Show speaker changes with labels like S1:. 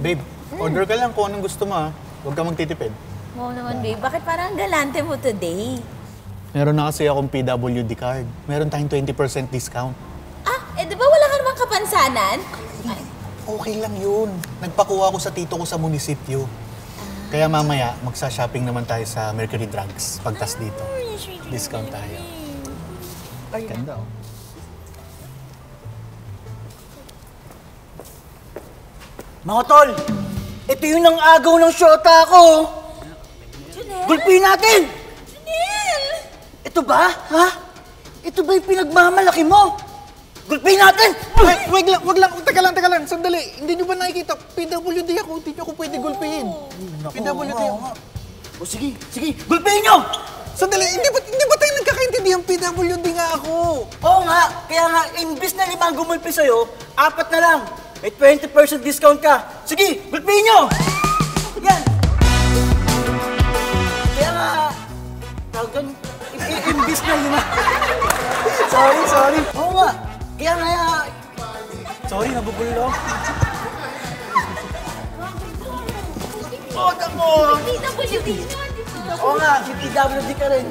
S1: Babe, order ka lang kung anong gusto mo, ha? Huwag ka magtitipid.
S2: Oo naman, babe. Bakit parang galante mo today?
S1: Meron na kasi akong PWD card. Meron tayong 20% discount.
S2: Di ba wala ka namang kapansanan?
S1: Okay lang yun. Nagpakuha ko sa tito ko sa munisipyo. Kaya mamaya, magsa-shopping naman tayo sa Mercury Drugs. Pagtas dito. Discount tayo. Ay, ganda, oh.
S3: Mga tol, ito yung ang agaw ng syota ko.
S2: Junel?
S3: Gulpin natin!
S2: Junel!
S3: Ito ba? Ha? Ito ba yung pinagmamalaki mo? Gulpin natin!
S1: Wag lang. Teka lang. Sandali. Hindi nyo ba nakikita? PWD ako. Hindi nyo ako pwede gulpihin. PWD ako.
S3: O sige. Gulpin nyo!
S1: Sandali. Hindi ba tayo nagkakaintindihan? PWD nga ako.
S3: Oo nga. Kaya nga, imbis na 5 gumulpi sa'yo, 4 na lang. May 20% discount ka. Sige, gulpin nyo! Yan! Kaya nga, tawag imbis na 5.
S1: Sorry.
S3: Oo nga. Kaya nga, sorry, nabubulong. Oh, tamo!
S2: PWD nga, di ba?
S3: Oo nga, si PWD ka rin.